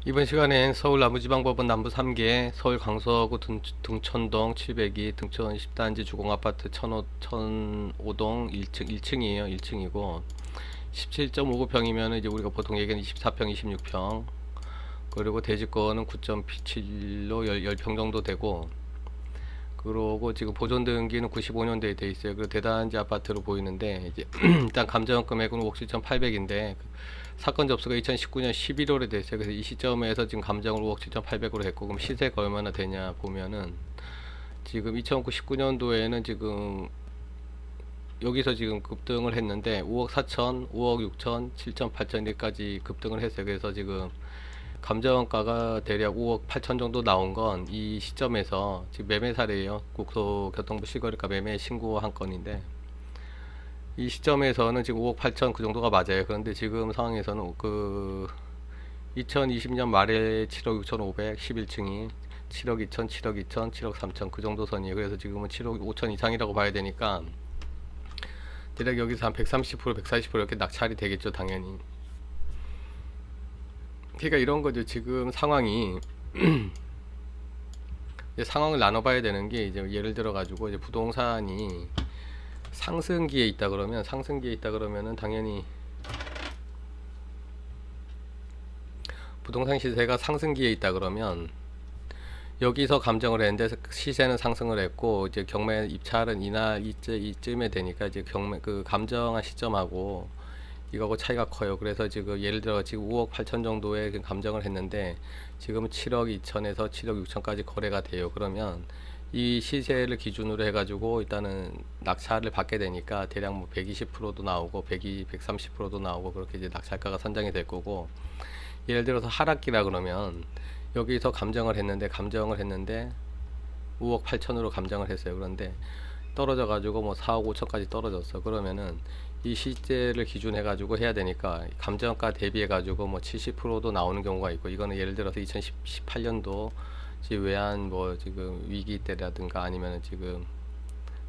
이번 시간엔 서울 남부지방법원 남부 3개, 서울 강서구 등촌동 702, 등촌 10단지 주공아파트 1005동 1층이에요. 1층이고 17.59평이면 이제 우리가 보통 얘기하는 24평, 26평. 그리고 대지권은 9.7로 10평 정도 되고, 그러고 지금 보존 등기는 95년도에 돼 있어요. 그리고 대단지 아파트로 보이는데 이제 일단 감정 금액은 5억 7,800인데 사건 접수가 2019년 11월에 됐어요. 그래서 이 시점에서 지금 감정을 5억 7,800으로 했고, 그럼 시세가 얼마나 되냐 보면은 지금 2019년도에는 지금 여기서 지금 급등을 했는데 5억 4천, 5억 6천, 7천, 8천 여기까지 급등을 했어요. 그래서 지금 감정가가 대략 5억 8천 정도 나온 건 이 시점에서 지금 매매 사례예요. 국토교통부 실거래가 매매 신고한 건인데 이 시점에서는 지금 5억 8천 그 정도가 맞아요. 그런데 지금 상황에서는 그 2020년 말에 7억 6천 5백 11층이 7억 2천, 7억 2천, 7억 3천 그 정도 선이에요. 그래서 지금은 7억 5천 이상이라고 봐야 되니까 대략 여기서 한 130%, 140% 이렇게 낙찰이 되겠죠, 당연히. 그러니까 이런 거죠. 지금 상황이 이제 상황을 나눠봐야 되는 게, 이제 예를 들어 가지고 이제 부동산이 상승기에 있다 그러면은 당연히 부동산 시세가 상승기에 있다 그러면 여기서 감정을 했는데 시세는 상승을 했고, 이제 경매 입찰은 이쯤에 되니까 이제 경매 그 감정한 시점하고 이거하고 차이가 커요. 그래서 지금 예를 들어 지금 5억 8천 정도의 감정을 했는데 지금은 7억 2천에서 7억 6천까지 거래가 돼요. 그러면 이 시세를 기준으로 해가지고 일단은 낙찰을 받게 되니까 대략 뭐 120%도 나오고 120, 130%도 나오고 그렇게 이제 낙찰가가 선정이 될 거고, 예를 들어서 하락기라 그러면 여기서 감정을 했는데 5억 8천으로 감정을 했어요. 그런데 떨어져 가지고 뭐 4억 5천까지 떨어졌어. 그러면은 이 시세를 기준해 가지고 해야 되니까 감정가 대비해 가지고 뭐 70%도 나오는 경우가 있고, 이거는 예를 들어서 2018년도 지금 외환 뭐 지금 위기 때라든가 아니면 지금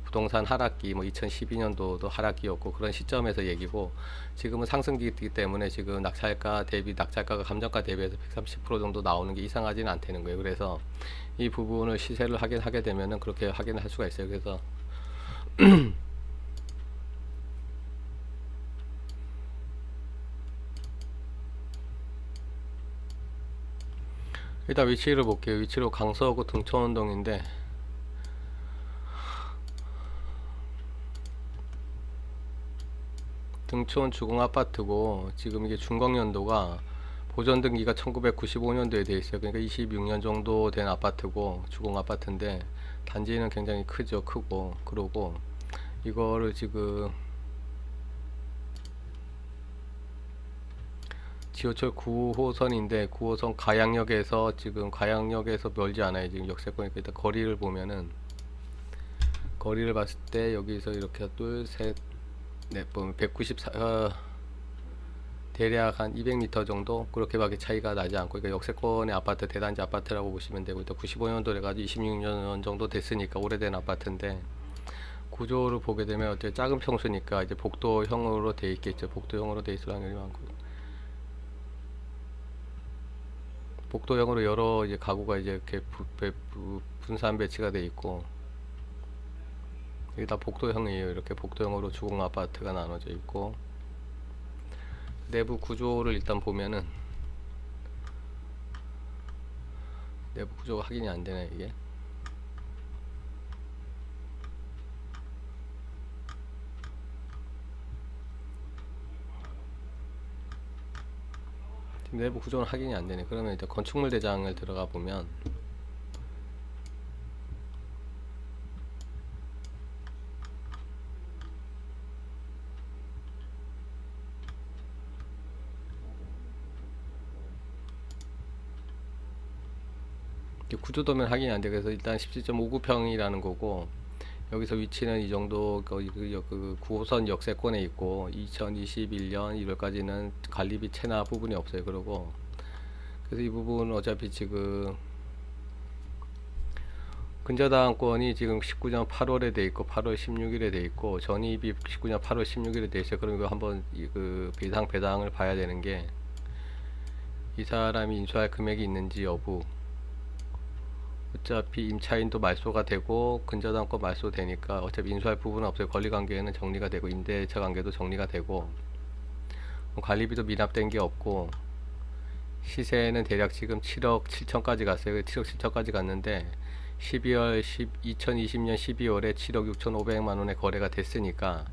부동산 하락기, 뭐 2012년도도 하락기였고 그런 시점에서 얘기고, 지금은 상승기이기 때문에 지금 낙찰가가 감정가 대비해서 130% 정도 나오는 게 이상하지는 않다는 거예요. 그래서 이 부분을 시세를 확인하게 되면은 그렇게 확인을 할 수가 있어요. 그래서 일단 위치를 볼게요. 위치로 강서구 등촌동인데 등촌 주공 아파트고, 지금 이게 준공연도가 보존 등기가 1995년도에 돼 있어요. 그러니까 26년 정도 된 아파트고 주공 아파트인데 단지는 굉장히 크고, 그러고 이거를 지금 지하철 9호선인데 9호선 가양역에서 멀지 않아요. 지금 역세권이니까 일단 거리를 보면은, 거리를 봤을 때 여기서 이렇게 둘, 셋, 넷 보면 194, 대략 한 200m 정도 그렇게밖에 차이가 나지 않고, 그러니까 역세권의 아파트, 대단지 아파트라고 보시면 되고, 일단 95년도래 가지고 26년 정도 됐으니까 오래된 아파트인데, 구조를 보게 되면 어째 작은 평수니까 이제 복도형으로 돼 있겠죠. 복도형으로 돼 있을 확률이 많고, 복도형으로 여러 이제 가구가 이제 이렇게 분산 배치가 돼 있고, 이게 다 복도형이에요. 이렇게 복도형으로 주공 아파트가 나눠져 있고, 내부 구조를 일단 보면은 내부 구조가 확인이 안 되네. 이게 지금 내부 구조는 확인이 안 되네. 그러면 일단 건축물 대장을 들어가 보면 구조도면 확인이 안 돼. 그래서 일단 17.59평이라는 거고, 여기서 위치는 이 정도 그 9호선 역세권에 있고 2021년 1월까지는 관리비 체납 부분이 없어요. 그러고 그래서 이 부분은 어차피 지금 근저당권이 지금 19년 8월에 돼 있고 8월 16일에 돼 있고 전입이 19년 8월 16일에 돼 있어요. 그럼 이거 한번 그 배당을 봐야 되는 게, 이 사람이 인수할 금액이 있는지 여부. 어차피 임차인도 말소가 되고 근저당권 말소되니까 어차피 인수할 부분은 없어요. 권리관계는 정리가 되고 임대차 관계도 정리가 되고 관리비도 미납된 게 없고 시세는 대략 지금 7억 7천까지 갔어요. 7억 7천까지 갔는데 2020년 12월에 7억 6,500만원에 거래가 됐으니까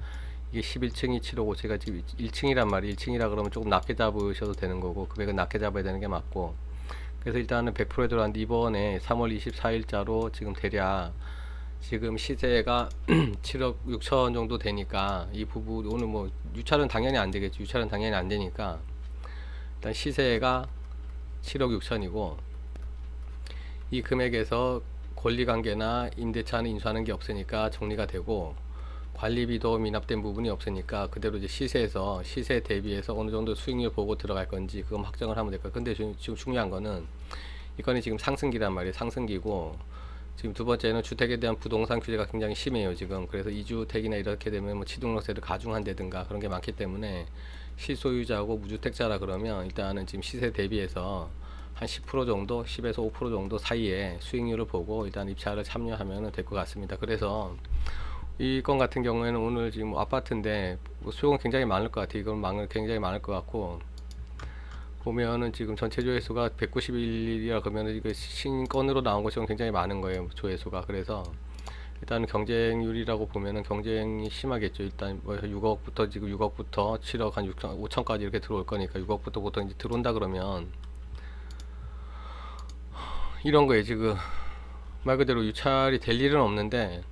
이게 11층이 7억 5천가 지금 1층이란 말이에요. 1층이라 그러면 조금 낮게 잡으셔도 되는 거고 금액은 낮게 잡아야 되는 게 맞고, 그래서 일단은 100%에 들어왔는데 이번에 3월 24일자로 지금 대략 지금 시세가 7억 6천 정도 되니까 이 부분 오늘 뭐 유찰은 당연히 안 되겠죠. 유찰은 당연히 안 되니까 일단 시세가 7억 6천이고 이 금액에서 권리관계나 임대차는 인수하는 게 없으니까 정리가 되고 관리비도 미납된 부분이 없으니까 그대로 이제 시세에서 시세 대비해서 어느 정도 수익률 보고 들어갈 건지 그건 확정을 하면 될 거예요. 근데 지금 중요한 거는 이거는 지금 상승기란 말이에요. 상승기고 지금 두 번째는 주택에 대한 부동산 규제가 굉장히 심해요 지금. 그래서 2주택이나 이렇게 되면 뭐 취등록세를 가중한다든가 그런 게 많기 때문에 실소유자하고 무주택자라 그러면 일단은 지금 시세 대비해서 한 10% 정도 10에서 5% 정도 사이에 수익률을 보고 일단 입찰을 참여하면 될 것 같습니다. 그래서 이 건 같은 경우에는 오늘 지금 아파트인데 뭐 수요는 굉장히 많을 것 같아요. 이건 굉장히 많을 것 같고 보면은 지금 전체 조회수가 191이라 그러면은 이거 신건으로 나온 것이 굉장히 많은 거예요 조회수가. 그래서 일단은 경쟁률이라고 보면은 경쟁이 심하겠죠. 일단 뭐 6억부터 지금 6억부터 7억 한 6천 5천까지 이렇게 들어올 거니까 6억부터 보통 이제 들어온다 그러면 이런 거예요. 지금 말 그대로 유찰이 될 일은 없는데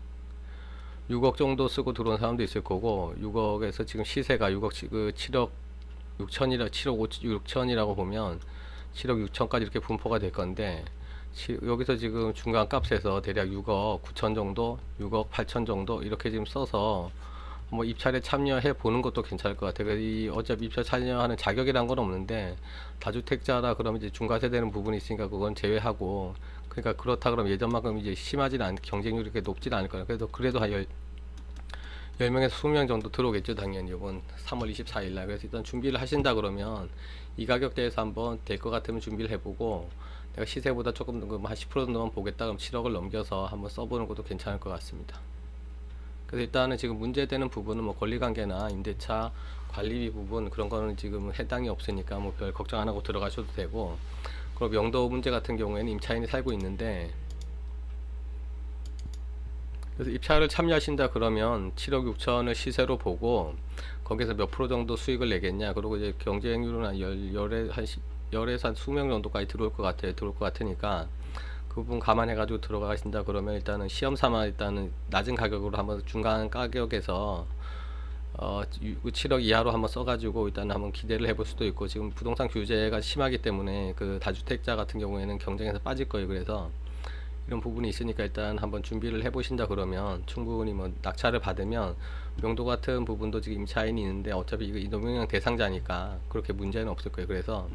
6억 정도 쓰고 들어온 사람도 있을 거고 6억에서 지금 시세가 6억 7억 6천이라 7억 6천이라고 보면 7억 6천까지 이렇게 분포가 될 건데 여기서 지금 중간 값에서 대략 6억 9천 정도 6억 8천 정도 이렇게 지금 써서 뭐 입찰에 참여해 보는 것도 괜찮을 것 같아요. 이 어차피 입찰 참여하는 자격이란 건 없는데 다주택자라 그러면 이제 중과세 되는 부분이 있으니까 그건 제외하고, 그러니까 그렇다 그러면 예전만큼 이제 심하지는 않 경쟁률이 그렇게 높지는 않을 거예요. 그래도 한 10명에서 20명 정도 들어오겠죠 당연히 이번 3월 24일날. 그래서 일단 준비를 하신다 그러면 이 가격대에서 한번 될 것 같으면 준비를 해보고 내가 시세보다 조금 한 10% 정도만 보겠다 그럼 7억을 넘겨서 한번 써보는 것도 괜찮을 것 같습니다. 그래서 일단은 지금 문제되는 부분은 뭐 권리관계나 임대차 관리비 부분 그런 거는 지금 해당이 없으니까 뭐 별 걱정 안 하고 들어가셔도 되고, 그리고 명도 문제 같은 경우에는 임차인이 살고 있는데 그래서 입찰을 참여하신다 그러면 7억 6천을 시세로 보고 거기서 몇 프로 정도 수익을 내겠냐, 그리고 이제 경쟁률은 한 10에서 한 20명 정도까지 들어올 것 같아요. 들어올 것 같으니까 그 부분 감안해 가지고 들어가신다 그러면 일단은 시험 삼아 일단은 낮은 가격으로 한번 중간 가격에서 7억 이하로 한번 써가지고 일단 한번 기대를 해볼 수도 있고, 지금 부동산 규제가 심하기 때문에 그 다주택자 같은 경우에는 경쟁에서 빠질 거예요. 그래서 이런 부분이 있으니까 일단 한번 준비를 해 보신다 그러면 충분히 뭐 낙찰을 받으면 명도 같은 부분도 지금 임차인이 있는데 어차피 이거 노명령 대상자니까 그렇게 문제는 없을 거예요. 그래서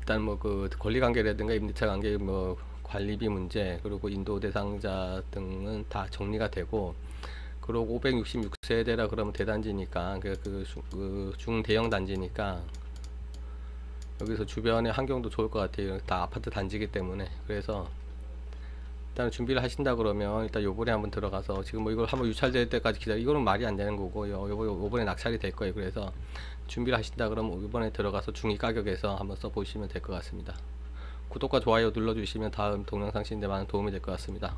일단 뭐 그 권리관계라든가 임대차 관계 뭐 관리비 문제 그리고 인도 대상자 등은 다 정리가 되고, 그리고 566세대라 그러면 대단지니까 그 중대형 단지니까 여기서 주변의 환경도 좋을 것 같아요. 다 아파트 단지이기 때문에. 그래서 일단 준비를 하신다 그러면 일단 요번에 한번 들어가서 지금 뭐 이걸 한번 유찰될 때까지 기다려, 이거는 말이 안 되는 거고 요번에 낙찰이 될 거예요. 그래서 준비를 하신다 그러면 이번에 들어가서 중위 가격에서 한번 써보시면 될 것 같습니다. 구독과 좋아요 눌러주시면 다음 동영상 시는데 많은 도움이 될 것 같습니다.